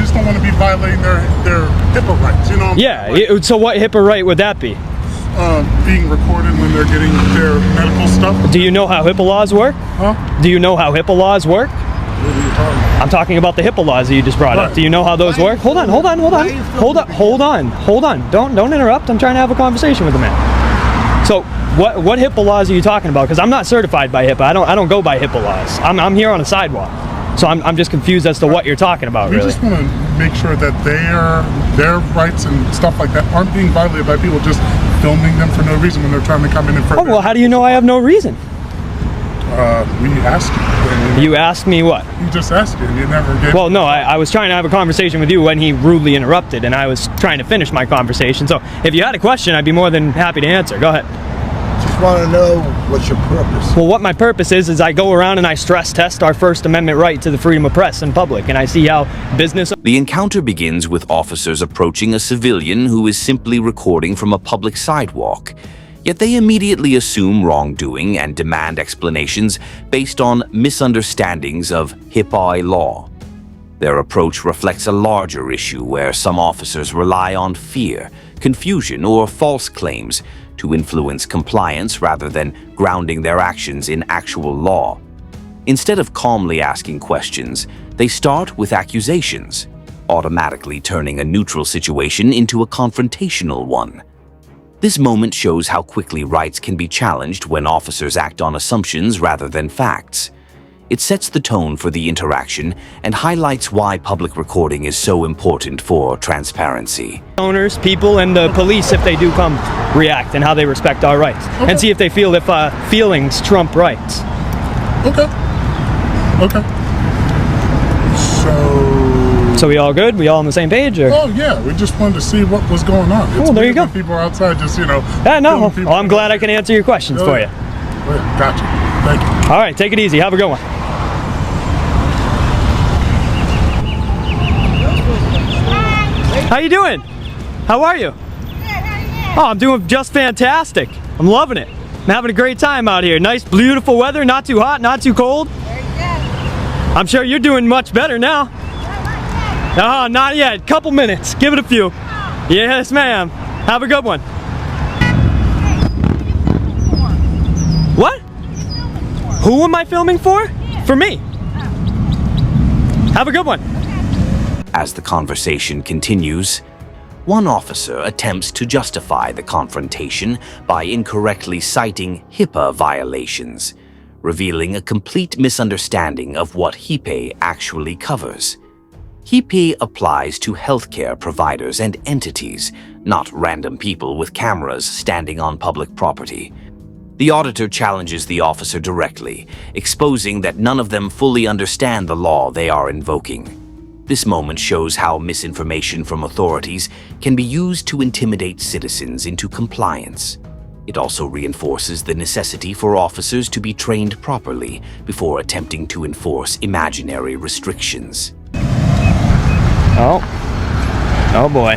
just don't want to be violating their HIPAA rights, you know? So what HIPAA right would that be? Being recorded when they're getting their medical stuff. Do you know how HIPAA laws work? Huh? Do you know how HIPAA laws work? What are you talking about? I'm talking about the HIPAA laws that you just brought up. Do you know how those work? Hold on. Don't interrupt. I'm trying to have a conversation with the man. So what HIPAA laws are you talking about? Because I'm not certified by HIPAA. I don't go by HIPAA laws. I'm here on a sidewalk. So I'm just confused as to what you're talking about, really. We just want to make sure that their rights and stuff like that aren't being violated by people just filming them for no reason when they're trying to come in and Oh, well, how do you know I have no reason? We asked you. You asked me what? You just asked you and you never gave. Well, no, I was trying to have a conversation with you when he rudely interrupted, and I was trying to finish my conversation. So if you had a question, I'd be more than happy to answer. Go ahead. Just want to know what's your purpose. Well, what my purpose is I go around and I stress test our First Amendment right to the freedom of press in public, and I see how business... The encounter begins with officers approaching a civilian who is simply recording from a public sidewalk. Yet they immediately assume wrongdoing and demand explanations based on misunderstandings of HIPAA law. Their approach reflects a larger issue where some officers rely on fear, confusion, or false claims to influence compliance rather than grounding their actions in actual law. Instead of calmly asking questions, they start with accusations, automatically turning a neutral situation into a confrontational one. This moment shows how quickly rights can be challenged when officers act on assumptions rather than facts. It sets the tone for the interaction and highlights why public recording is so important for transparency. Owners, people, and the police, if they do come, react and how they respect our rights. Okay. And see if they feel if feelings trump rights. Okay. So we all good? We all on the same page? Or? Oh yeah, we just wanted to see what was going on. It's there you weird go. when people are outside just, No. filming people. Well, I'm glad I can answer your questions for you. Gotcha. Thank you. All right, take it easy. Have a good one. How you doing? How are you? Oh, I'm doing just fantastic. I'm loving it. I'm having a great time out here. Nice, beautiful weather. Not too hot, not too cold. I'm sure you're doing much better now. Not yet. Couple minutes. Give it a few. Yes, ma'am. Have a good one. What? Who am I filming for? For me. Have a good one. As the conversation continues, one officer attempts to justify the confrontation by incorrectly citing HIPAA violations, revealing a complete misunderstanding of what HIPAA actually covers. HIPAA applies to healthcare providers and entities, not random people with cameras standing on public property. The auditor challenges the officer directly, exposing that none of them fully understand the law they are invoking. This moment shows how misinformation from authorities can be used to intimidate citizens into compliance. It also reinforces the necessity for officers to be trained properly before attempting to enforce imaginary restrictions. Oh boy.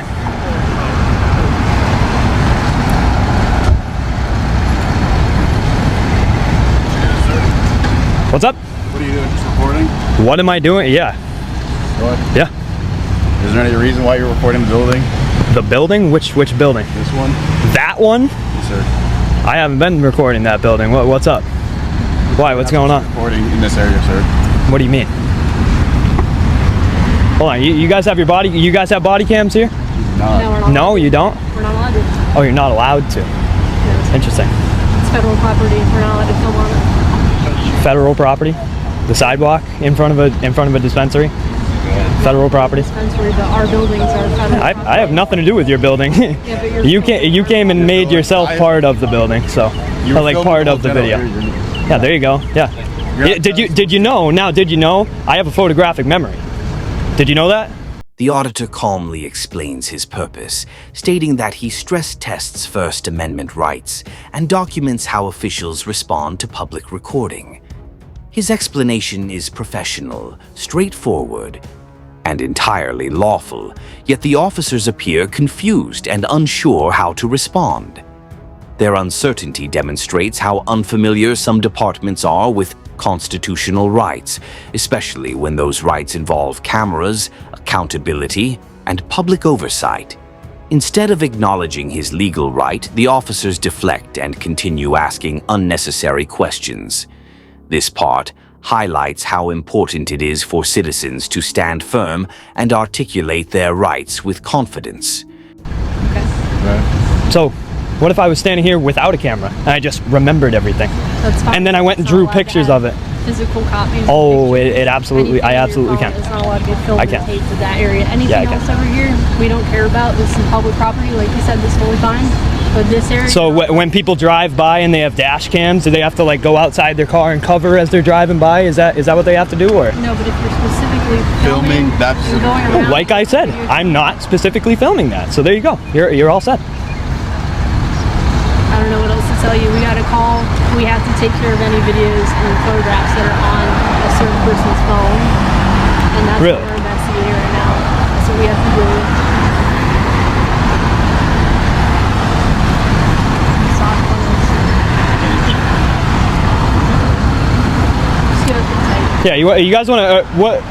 What's up? What are you doing? Just recording? What am I doing? Yeah. What? Yeah. Is there any reason why you're recording the building? The building? Which building? This one? That one? Yes, sir. I haven't been recording that building. What's up? Why? What's going on? Recording in this area, sir. What do you mean? Hold on. You guys have you guys have body cams here? No, we're not. No, you don't? We're not allowed to. Oh, you're not allowed to. No, Interesting. it's federal property. We're not allowed to film on it. Federal property? The sidewalk in front of a dispensary? Federal property? Dispensary, but our buildings are federal property. I have nothing to do with your building. Yeah, but you're you came and made yourself part of the building, so You or like filmed part the of the hotel video. here, Yeah, there you go. Yeah. Did you know? Now, did you know I have a photographic memory? Did you know that? The auditor calmly explains his purpose, stating that he stress tests First Amendment rights and documents how officials respond to public recording. His explanation is professional, straightforward, and entirely lawful, yet the officers appear confused and unsure how to respond. Their uncertainty demonstrates how unfamiliar some departments are with constitutional rights, especially when those rights involve cameras, a accountability, and public oversight. Instead of acknowledging his legal right, the officers deflect and continue asking unnecessary questions. This part highlights how important it is for citizens to stand firm and articulate their rights with confidence. So, what if I was standing here without a camera and I just remembered everything? That's fine. And then I went and It's not drew allowed to pictures have of it. Physical copies. Oh, pictures. it absolutely, Anything I on your absolutely phone can. is not allowed to be filmed I and can. taped to that area. Anything Yeah, I can. else over here, we don't care about. This is public property. Like you said, this is totally fine. But this area. So when people drive by and they have dash cams, do they have to like go outside their car and cover as they're driving by? Is that what they have to do, or? No, but if you're specifically Filming, filming, that's- and going around. Like I said, I'm not specifically filming that. So there you go. You're all set. I don't know what else to tell you. We got a call. We have to take care of any videos and photographs that are on a certain person's phone, and that's Really? what we're investigating right now. That's what we have to do. Just get up and tight. Yeah, you guys want to, what,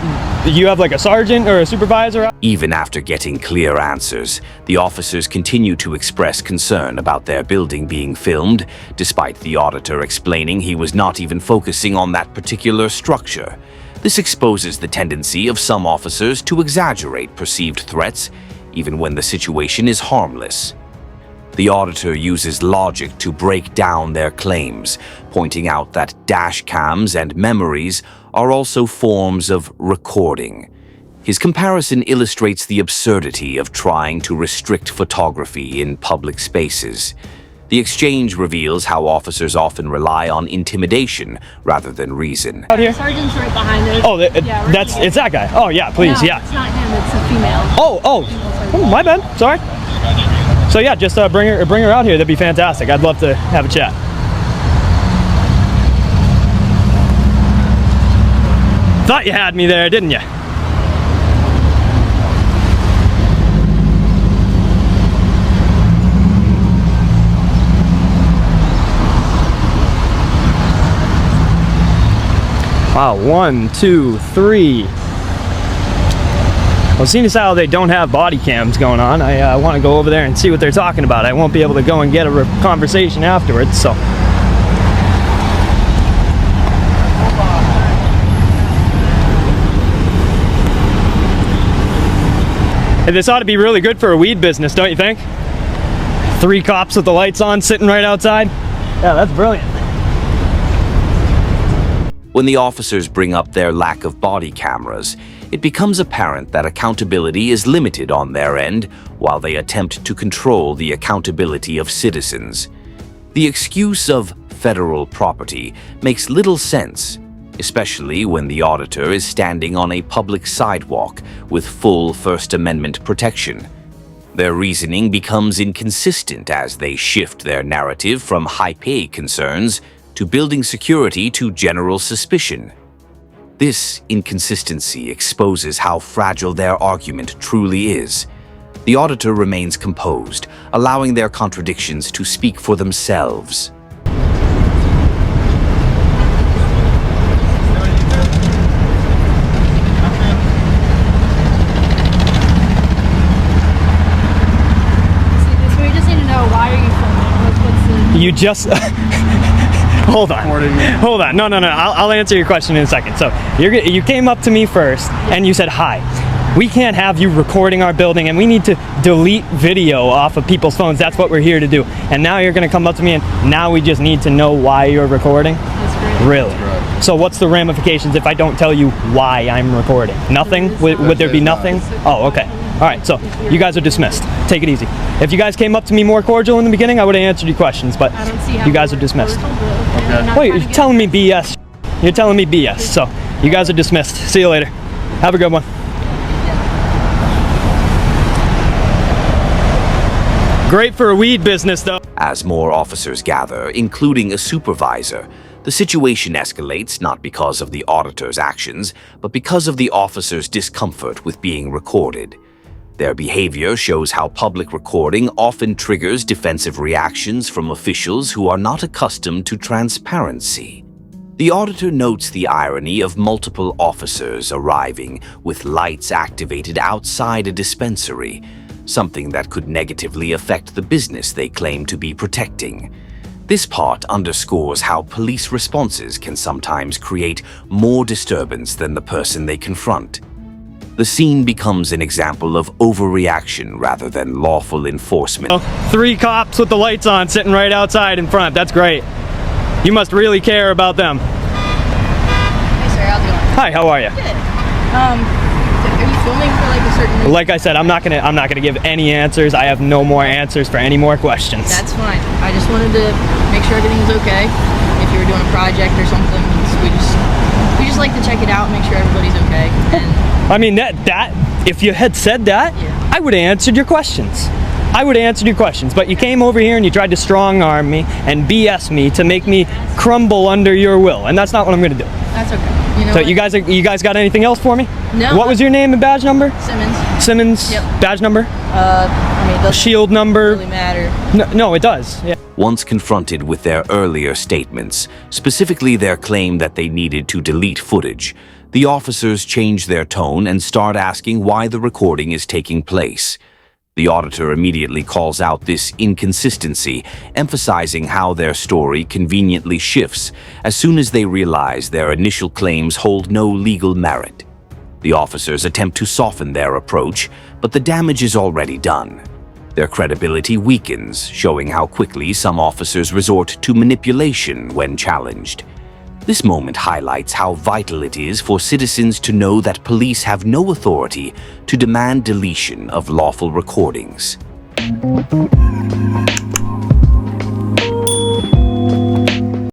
you have like a sergeant or a supervisor? Even after getting clear answers, the officers continue to express concern about their building being filmed, despite the auditor explaining he was not even focusing on that particular structure. This exposes the tendency of some officers to exaggerate perceived threats, even when the situation is harmless. The auditor uses logic to break down their claims, pointing out that dash cams and memories are also forms of recording. His comparison illustrates the absurdity of trying to restrict photography in public spaces. The exchange reveals how officers often rely on intimidation rather than reason. Out here? Sergeant's right behind us. Oh, Yeah, we're that's, gonna it's that guy. Oh yeah, please, No, yeah. It's not him. It's a female. Oh, my bad. Sorry. So yeah, just bring her out here. That'd be fantastic. I'd love to have a chat. Thought you had me there, didn't you? Wow, 1, 2, 3. Well, seeing as how they don't have body cams going on, I want to go over there and see what they're talking about. I won't be able to go and get a conversation afterwards, so. Hey, this ought to be really good for a weed business, don't you think? 3 cops with the lights on sitting right outside. Yeah, that's brilliant. When the officers bring up their lack of body cameras, it becomes apparent that accountability is limited on their end while they attempt to control the accountability of citizens. The excuse of federal property makes little sense, especially when the auditor is standing on a public sidewalk with full First Amendment protection. Their reasoning becomes inconsistent as they shift their narrative from high-pay concerns to building security to general suspicion. This inconsistency exposes how fragile their argument truly is. The auditor remains composed, allowing their contradictions to speak for themselves. So we just need to know, why are you filming? What's the... You just hold on. No. I'll answer your question in a second. So you came up to me first and you said hi. We can't have you recording our building, and we need to delete video off of people's phones. That's what we're here to do. And now you're going to come up to me and now we just need to know why you're recording? That's great. Really? So what's the ramifications if I don't tell you why I'm recording? Nothing? Would there be nothing? Oh, okay. All right, so you guys are dismissed. Take it easy. If you guys came up to me more cordial in the beginning, I would have answered your questions, but I don't see how you guys are we're dismissed. cordial, but okay. I'm not Wait, trying you're to telling me BS. You're telling me BS. So you guys are dismissed. See you later. Have a good one. Great for a weed business, though. As more officers gather, including a supervisor, the situation escalates not because of the auditor's actions, but because of the officers' discomfort with being recorded. Their behavior shows how public recording often triggers defensive reactions from officials who are not accustomed to transparency. The auditor notes the irony of multiple officers arriving with lights activated outside a dispensary, something that could negatively affect the business they claim to be protecting. This part underscores how police responses can sometimes create more disturbance than the person they confront. The scene becomes an example of overreaction rather than lawful enforcement. 3 cops with the lights on sitting right outside in front. That's great. You must really care about them. Hey sir, how's it going? Hi, how are you? Good. Are you filming for like a certain reason? Like I said, I'm not gonna give any answers. I have no more answers for any more questions. That's fine. I just wanted to make sure everything was okay. If you were doing a project or something, we just like to check it out, make sure everybody's okay. And I mean, that if you had said that, Yeah. I would have answered your questions. I would have answered your questions, but you came over here and you tried to strong arm me and BS me to make me crumble under your will, and that's not what I'm gonna do. that's okay. You know So what? you guys got anything else for me? No. What was your name and badge number? Simmons? Simmons. Yep. Badge number? I mean, it doesn't Shield number? really matter. No, it does. Yeah. Once confronted with their earlier statements, specifically their claim that they needed to delete footage, the officers change their tone and start asking why the recording is taking place. The auditor immediately calls out this inconsistency, emphasizing how their story conveniently shifts as soon as they realize their initial claims hold no legal merit. The officers attempt to soften their approach, but the damage is already done. Their credibility weakens, showing how quickly some officers resort to manipulation when challenged. This moment highlights how vital it is for citizens to know that police have no authority to demand deletion of lawful recordings.